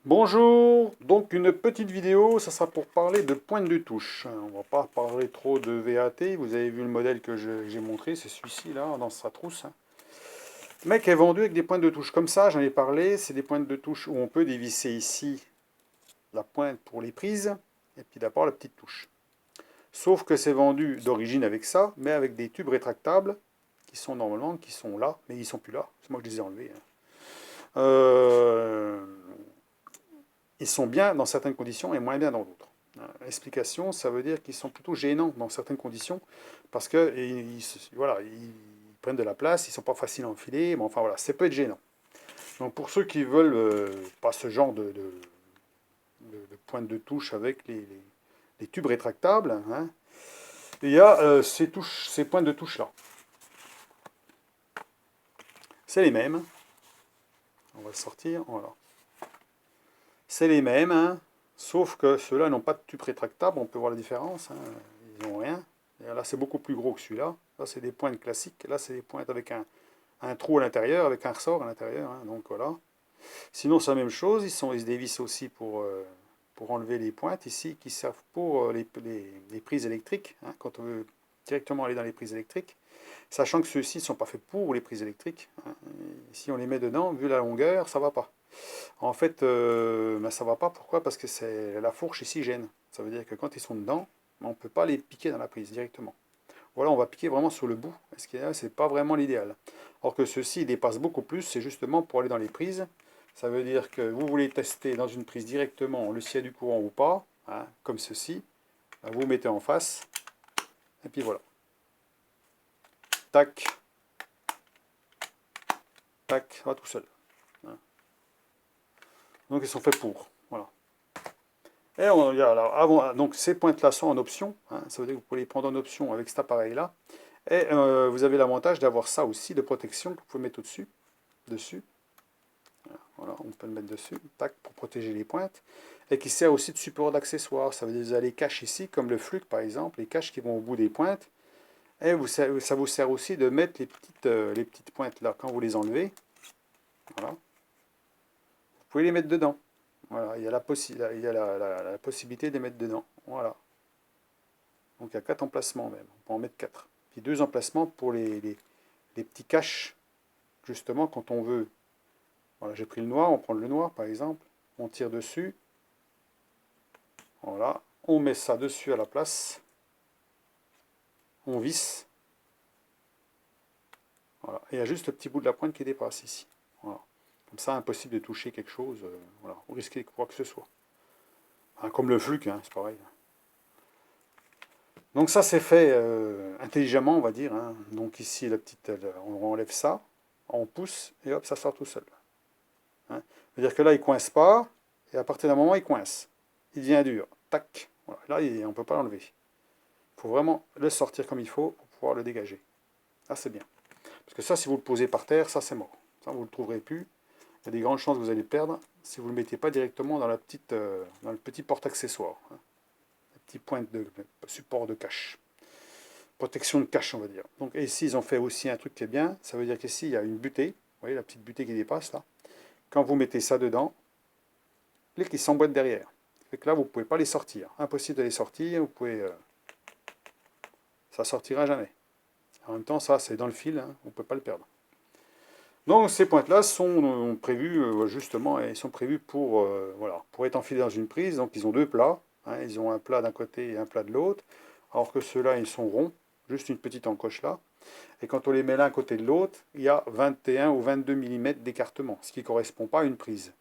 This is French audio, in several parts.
Bonjour, donc une petite vidéo, ça sera pour parler de pointe de touche. On va pas parler trop de VAT, vous avez vu le modèle que j'ai montré, c'est celui-ci là, dans sa trousse. Le mec est vendu avec des pointes de touche comme ça, j'en ai parlé, c'est des pointes de touche où on peut dévisser ici la pointe pour les prises, et puis d'abord la petite touche. Sauf que c'est vendu d'origine avec ça, mais avec des tubes rétractables, qui sont normalement, qui sont là, mais ils sont plus là, c'est moi que je les ai enlevés. Euh, Ils sont bien dans certaines conditions et moins bien dans d'autres. Explication, ça veut dire qu'ils sont plutôt gênants dans certaines conditions parce que voilà, ils prennent de la place, ils ne sont pas faciles à enfiler, mais enfin voilà, ça peut être gênant. Donc pour ceux qui veulent pas ce genre de pointe de touche avec les tubes rétractables, hein, il y a ces pointes de touche là. C'est les mêmes. On va le sortir, voilà. C'est les mêmes, hein, sauf que ceux-là n'ont pas de tube rétractable, on peut voir la différence, hein, ils n'ont rien. Et là, c'est beaucoup plus gros que celui-là. Là, c'est des pointes classiques. Là, c'est des pointes avec un trou à l'intérieur, avec un ressort à l'intérieur. Hein, donc voilà. Sinon, c'est la même chose. Ils se dévissent aussi pour enlever les pointes ici, qui servent pour les prises électriques, hein, quand on veut directement aller dans les prises électriques. Sachant que ceux-ci ne sont pas faits pour les prises électriques. Hein. Si on les met dedans, vu la longueur, ça ne va pas. En fait, ben, ça ne va pas. Pourquoi? Parce que c'est la fourche ici gêne. Ça veut dire que quand ils sont dedans, on ne peut pas les piquer dans la prise directement. Voilà, on va piquer vraiment sur le bout. Ce qui n'est pas vraiment l'idéal. Or que ceci dépasse beaucoup plus, c'est justement pour aller dans les prises. Ça veut dire que vous voulez tester dans une prise directement le s'il y a du courant ou pas, hein, comme ceci. Vous mettez en face, et puis voilà. Tac, tac, ça va tout seul. Hein. Donc ils sont faits pour. Voilà. Et donc ces pointes-là sont en option, hein, ça veut dire que vous pouvez les prendre en option avec cet appareil-là. Et vous avez l'avantage d'avoir ça aussi de protection que vous pouvez mettre au-dessus, dessus. Voilà, on peut le mettre dessus, tac, pour protéger les pointes. Et qui sert aussi de support d'accessoires. Ça veut dire que vous avez les caches ici, comme le flux par exemple, les caches qui vont au bout des pointes. Et ça vous sert aussi de mettre les petites pointes là, quand vous les enlevez. Voilà. Vous pouvez les mettre dedans. Voilà, il y a la possibilité de les mettre dedans. Voilà. Donc il y a 4 emplacements même, on peut en mettre 4. Puis 2 emplacements pour les petits caches, justement quand on veut. Voilà, j'ai pris le noir, on prend le noir par exemple, on tire dessus, voilà, on met ça dessus à la place, on visse, voilà, et il y a juste le petit bout de la pointe qui dépasse ici. Voilà. Comme ça, impossible de toucher quelque chose, voilà, ou risquer quoi que ce soit. Hein, comme le flux, hein, c'est pareil. Donc ça c'est fait intelligemment, on va dire. Hein. Donc ici, on enlève ça, on pousse, et hop, ça sort tout seul. Hein. C'est-à-dire que là, il ne coince pas, et à partir d'un moment, il coince. Il devient dur. Tac. Voilà. Là, on ne peut pas l'enlever. Il faut vraiment le sortir comme il faut pour pouvoir le dégager. Là, c'est bien. Parce que ça, si vous le posez par terre, ça, c'est mort. Ça, vous ne le trouverez plus. Il y a des grandes chances que vous allez le perdre si vous ne le mettez pas directement dans dans le petit porte-accessoire. Hein. La petite pointe de support de cache. Protection de cache, on va dire. Donc ici, ils ont fait aussi un truc qui est bien. Ça veut dire qu'ici, il y a une butée. Vous voyez la petite butée qui dépasse là. Quand vous mettez ça dedans, les qui s'emboîtent derrière. Fait que là, vous ne pouvez pas les sortir. Impossible de les sortir. Vous pouvez, ça sortira jamais. En même temps, ça, c'est dans le fil. Hein, on ne peut pas le perdre. Donc ces pointes-là sont prévues justement, et sont prévues pour, voilà, pour être enfilées dans une prise. Donc ils ont 2 plats. Hein, ils ont un plat d'un côté et un plat de l'autre. Alors que ceux-là, ils sont ronds. Juste une petite encoche là. Et quand on les met l'un à côté de l'autre, il y a 21 ou 22 mm d'écartement, ce qui ne correspond pas à une prise.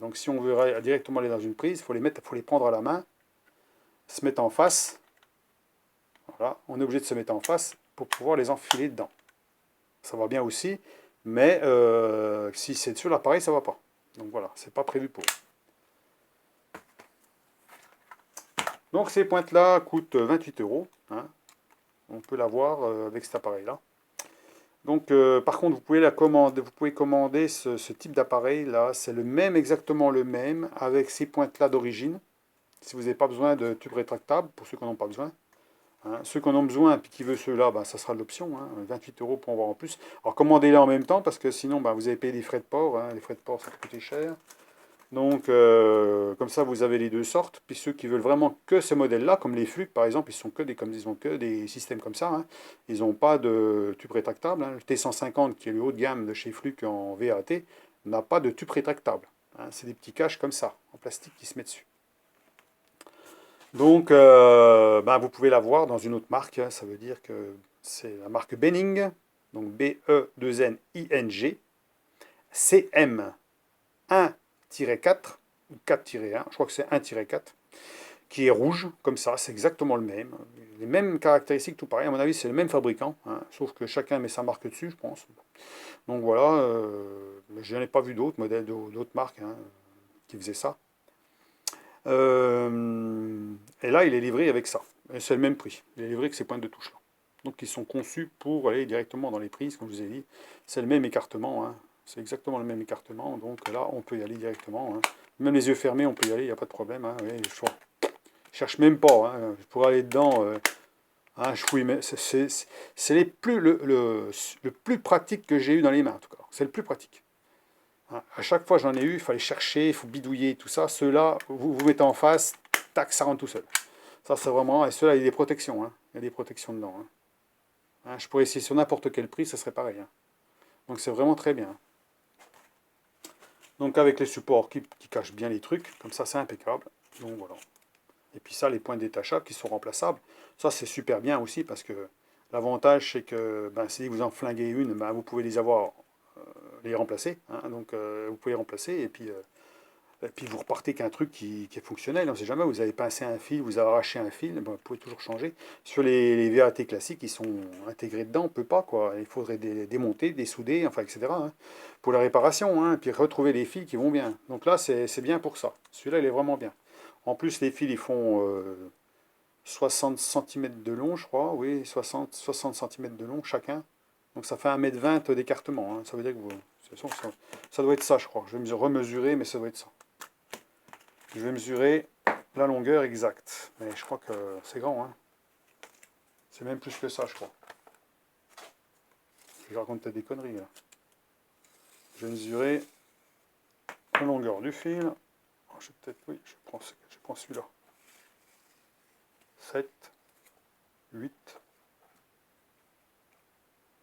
Donc si on veut directement aller dans une prise, faut les prendre à la main, se mettre en face. Voilà, on est obligé de se mettre en face pour pouvoir les enfiler dedans. Ça va bien aussi, mais si c'est sur l'appareil, ça ne va pas. Donc voilà, c'est pas prévu pour. Donc ces pointes-là coûtent 28 euros. Hein. On peut l'avoir avec cet appareil-là. Donc, par contre, vous pouvez commander ce type d'appareil là. C'est le même, exactement le même, avec ces pointes là d'origine. Si vous n'avez pas besoin de tubes rétractables, pour ceux qui n'en ont pas besoin. Hein. Ceux qui en ont besoin, puis qui veulent ceux-là, ben, ça sera l'option. Hein. 28 euros pour en voir en plus. Alors commandez-les en même temps, parce que sinon, ben, vous avez payé des frais de port. Hein. Les frais de port, ça peut coûter cher. Donc, comme ça, vous avez les deux sortes. Puis ceux qui veulent vraiment que ce modèle-là, comme les Fluke par exemple, ils ont que des systèmes comme ça, hein. Ils n'ont pas de tube rétractable, hein. Le T150, qui est le haut de gamme de chez Fluke en VAT, n'a pas de tube rétractable, hein. C'est des petits caches comme ça, en plastique, qui se mettent dessus. Donc, ben, vous pouvez l'avoir dans une autre marque, hein. Ça veut dire que c'est la marque Benning, donc B-E-2-N-I-N-G, CM1-4 ou 4-1, je crois que c'est 1-4, qui est rouge, comme ça, c'est exactement le même. Les mêmes caractéristiques, tout pareil, à mon avis, c'est le même fabricant, hein, sauf que chacun met sa marque dessus, je pense. Donc voilà, mais je n'en ai pas vu d'autres modèles, d'autres marques, hein, qui faisaient ça. Et là, il est livré avec ça. Et c'est le même prix. Il est livré avec ces pointes de touche-là. Donc ils sont conçus pour aller directement dans les prises, comme je vous ai dit. C'est le même écartement, hein. C'est exactement le même écartement. Donc là, on peut y aller directement, hein. Même les yeux fermés, on peut y aller, il n'y a pas de problème, hein. Oui, je cherche même pas, hein. Je pourrais aller dedans. Hein, c'est le plus pratique que j'ai eu dans les mains, en tout cas. C'est le plus pratique. Hein, à chaque fois j'en ai eu, il fallait chercher, il faut bidouiller, tout ça. Ceux-là, vous mettez en face, tac, ça rentre tout seul. Ça, c'est vraiment. Et ceux-là, il y a des protections, hein. Il y a des protections dedans, hein. Hein, je pourrais essayer sur n'importe quel prix, ça serait pareil, hein. Donc c'est vraiment très bien. Donc avec les supports qui cachent bien les trucs, comme ça, c'est impeccable. Donc voilà. Et puis ça, les points détachables qui sont remplaçables, ça c'est super bien aussi parce que l'avantage c'est que ben, si vous en flinguez une, ben, vous pouvez les avoir, les remplacer, hein. Donc vous pouvez les remplacer et puis vous repartez qu'un truc qui est fonctionnel. On ne sait jamais, vous avez pincé un fil, vous avez arraché un fil, ben, vous pouvez toujours changer. Sur les VAT classiques, ils sont intégrés dedans, on ne peut pas, quoi. Il faudrait démonter, dessouder, enfin, etc., hein, pour la réparation, hein, et puis retrouver les fils qui vont bien. Donc là, c'est bien pour ça. Celui-là, il est vraiment bien. En plus, les fils, ils font 60 cm de long, je crois. Oui, 60 cm de long chacun. Donc ça fait 1,20 m d'écartement, hein. Ça veut dire que ça doit être ça, je crois. Je vais me remesurer, mais ça doit être ça. Je vais mesurer la longueur exacte. Mais je crois que c'est grand, hein. C'est même plus que ça, je crois. Je raconte peut-être des conneries, là. Je vais mesurer la longueur du fil. Oh, oui, je prends celui-là. 7, 8,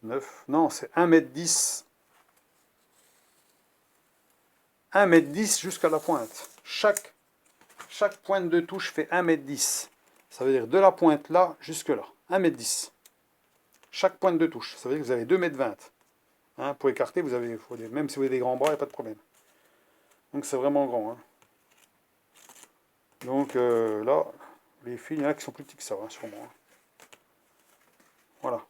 9. Non, c'est 1,10 m. 1,10 m jusqu'à la pointe. Chaque pointe de touche fait 1,10 m. Ça veut dire de la pointe là jusque là. 1,10 m. Chaque pointe de touche. Ça veut dire que vous avez 2,20 m. Hein, pour écarter, même si vous avez des grands bras, il n'y a pas de problème. Donc c'est vraiment grand, hein. Donc là, les fils, il y en a qui sont plus petits que ça, hein, sûrement, hein. Voilà.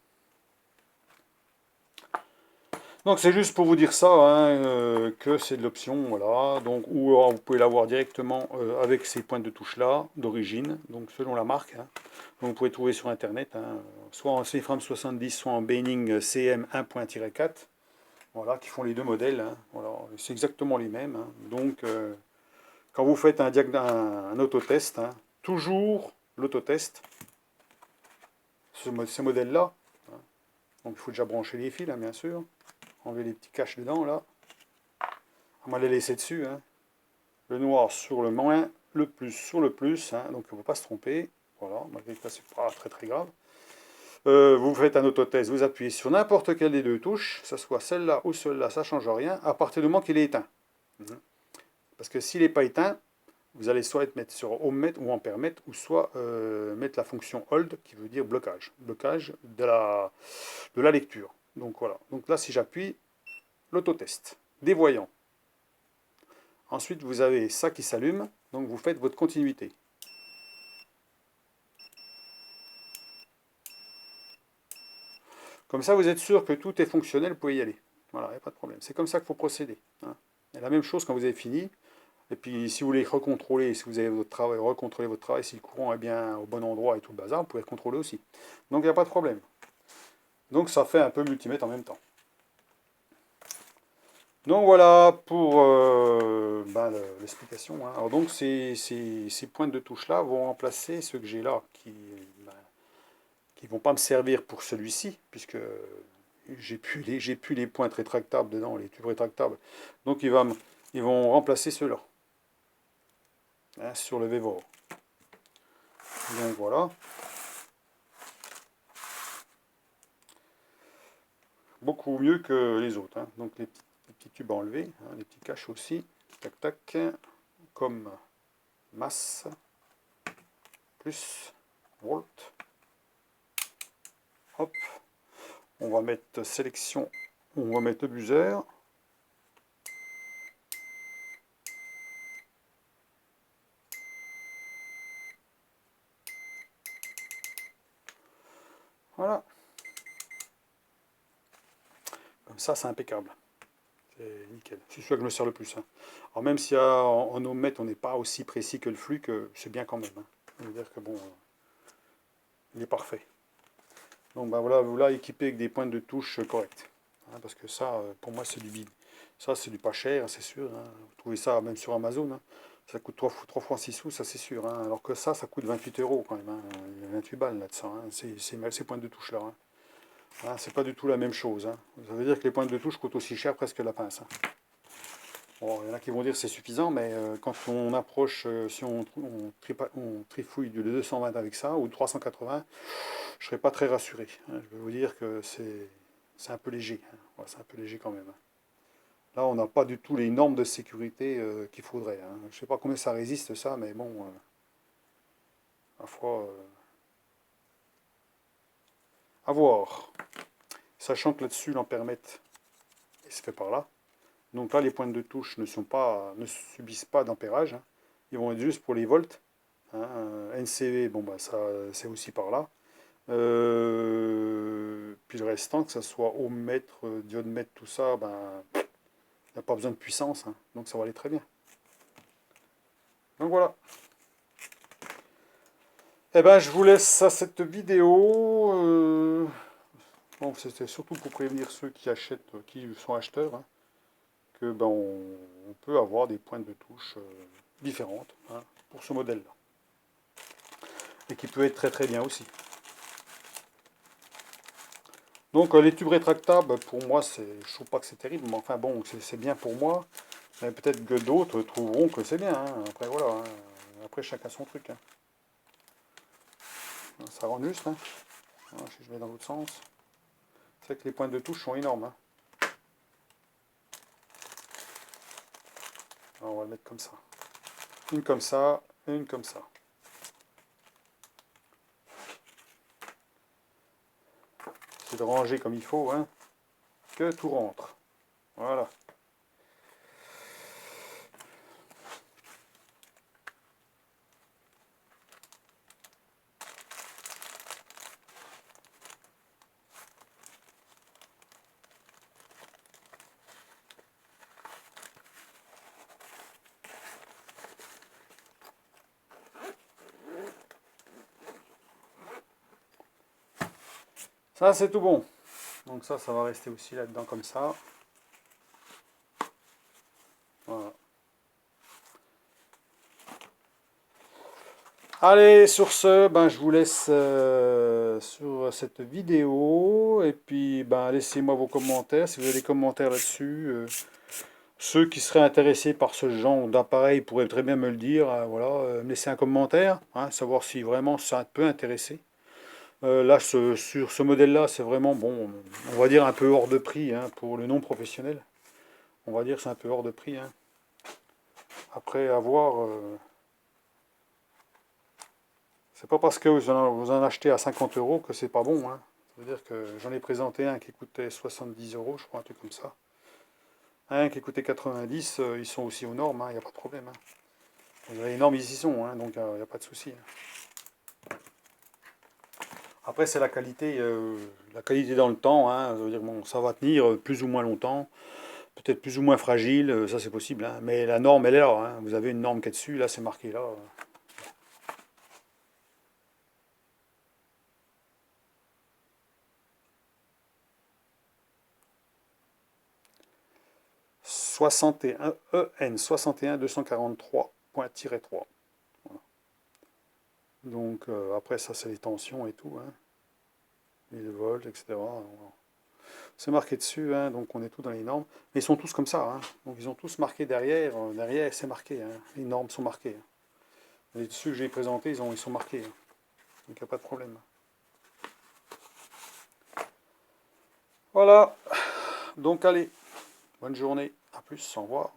Donc c'est juste pour vous dire ça, hein, que c'est de l'option, voilà. Donc, ou alors vous pouvez l'avoir directement avec ces pointes de touche là, d'origine, donc selon la marque, hein. Donc vous pouvez trouver sur internet, hein, soit en CFRAM 70, soit en Benning CM 1.4, voilà, qui font les deux modèles, hein. Voilà, c'est exactement les mêmes, hein. Donc quand vous faites un autotest, hein, toujours l'autotest, ces modèles-là, hein. Donc il faut déjà brancher les fils, hein, bien sûr. Enlever les petits caches dedans, là. On va les laisser dessus, hein. Le noir sur le moins, le plus sur le plus, hein. Donc il ne faut pas se tromper. Voilà, malgré que c'est pas très très grave. Vous faites un autotest, vous appuyez sur n'importe quelle des deux touches, que ce soit celle-là ou celle-là, ça ne change rien, à partir du moment qu'il est éteint. Parce que s'il n'est pas éteint, vous allez soit mettre sur omettre ou en permettre, ou soit mettre la fonction hold, qui veut dire blocage. Blocage de la lecture. Donc voilà. Donc là, si j'appuie, l'autotest, dévoyant. Ensuite, vous avez ça qui s'allume, donc vous faites votre continuité. Comme ça, vous êtes sûr que tout est fonctionnel, vous pouvez y aller. Voilà, il n'y a pas de problème. C'est comme ça qu'il faut procéder, hein. Et la même chose quand vous avez fini. Et puis, si vous voulez recontrôler, si vous avez votre travail, recontrôler votre travail, si le courant est bien au bon endroit et tout le bazar, vous pouvez le contrôler aussi. Donc, il n'y a pas de problème. Donc, ça fait un peu multimètre en même temps. Donc, voilà pour ben, l'explication, hein. Alors, donc, ces pointes de touche-là vont remplacer ceux que j'ai là, qui ne vont pas me servir pour celui-ci, puisque j'ai plus les pointes rétractables dedans, les tubes rétractables. Donc, ils vont remplacer ceux-là. hein, sur le Vevor. Donc voilà. Beaucoup mieux que les autres. Hein. Donc les petits tubes à enlever, hein, les petits caches aussi. Tac tac. Comme masse plus volt. Hop. On va mettre sélection. On va mettre le buzzer. Voilà. Comme ça, c'est impeccable. C'est nickel. C'est celui que je me sers le plus. Hein. Alors même si en ohmmètre, on n'est pas aussi précis que le flux, que c'est bien quand même. Hein. Ça veut dire que bon, il est parfait. Donc ben voilà, vous là équipé avec des pointes de touche correctes. Hein, parce que ça, pour moi, c'est du vide. Ça, c'est du pas cher, c'est sûr. Hein. Vous trouvez ça même sur Amazon. Hein. Ça coûte 3 francs 6 sous, ça c'est sûr. Hein. Alors que ça coûte 28 euros quand même. Hein. Il y a 28 balles là-dedans. Hein. Ces pointes de touche là. Hein. Hein, c'est pas du tout la même chose. Hein. Ça veut dire que les pointes de touche coûtent aussi cher presque la pince. Hein. Bon, il y en a qui vont dire que c'est suffisant, mais quand on approche, si on trifouille de 220 avec ça, ou de 380, je ne serais pas très rassuré. Hein. Je vais vous dire que c'est un peu léger. Hein. Ouais, c'est un peu léger quand même. Hein. Là, on n'a pas du tout les normes de sécurité qu'il faudrait. Hein. Je ne sais pas combien ça résiste ça, mais bon, ma foi, à voir. Sachant que là-dessus, l'ampèremètre, il se fait par là. Donc là, les pointes de touche ne subissent pas d'ampérage. Hein. Ils vont être juste pour les volts. Hein. NCV, bon bah ça c'est aussi par là. Puis le restant, que ce soit ohmmètre, diodemètre, tout ça, ben il n'y a pas besoin de puissance. Hein. Donc ça va aller très bien. Donc voilà. Eh ben je vous laisse à cette vidéo. Bon, c'était surtout pour prévenir ceux qui achètent, qui sont acheteurs. Hein. Que ben, on peut avoir des pointes de touche différentes hein, pour ce modèle-là. Et qui peut être très très bien aussi. Donc les tubes rétractables, pour moi, je ne trouve pas que c'est terrible, mais enfin bon, c'est bien pour moi. Mais peut-être que d'autres trouveront que c'est bien. Hein. Après voilà, hein. Après chacun son truc. Hein. Ça rend juste. Hein. Alors, si je mets dans l'autre sens, c'est que les pointes de touche sont énormes. Hein. Alors, on va le mettre comme ça. Une comme ça, et une comme ça. C'est de ranger comme il faut, hein, que tout rentre. Voilà. Ça, c'est tout bon. Donc ça va rester aussi là-dedans comme ça. Voilà. Allez, sur ce, ben, je vous laisse sur cette vidéo. Et puis, ben, laissez-moi vos commentaires. Si vous avez des commentaires là-dessus, ceux qui seraient intéressés par ce genre d'appareil pourraient très bien me le dire. Voilà, me laisser un commentaire, hein, savoir si vraiment ça peut intéresser. Là, sur ce modèle-là, c'est vraiment, bon, on va dire un peu hors de prix hein, pour le non professionnel. On va dire c'est un peu hors de prix. Hein. Après, avoir... c'est pas parce que vous en achetez à 50 euros que c'est pas bon. Hein. Ça veut dire que j'en ai présenté un qui coûtait 70 euros, je crois, un truc comme ça. Un qui coûtait 90, ils sont aussi aux normes, il n'y a pas de problème. Hein. Les normes, ils y sont, hein, donc il n'y a pas de souci. Hein. Après, c'est la qualité dans le temps. Hein, ça veut dire bon, ça va tenir plus ou moins longtemps, peut-être plus ou moins fragile, ça c'est possible. Hein, mais la norme, elle est là. Hein, vous avez une norme qui est dessus, là c'est marqué là. 61 EN 61 243.3. Voilà. Donc après ça c'est les tensions et tout. Hein, 1000 volts, etc. Voilà. C'est marqué dessus, hein, donc on est tout dans les normes. Mais ils sont tous comme ça, hein. Donc ils ont tous marqué derrière. Derrière, c'est marqué. Hein. Les normes sont marquées. Hein. Ceux que j'ai présentés, ils sont marqués. Donc il n'y a pas de problème. Voilà. Donc allez, bonne journée. À plus, au revoir.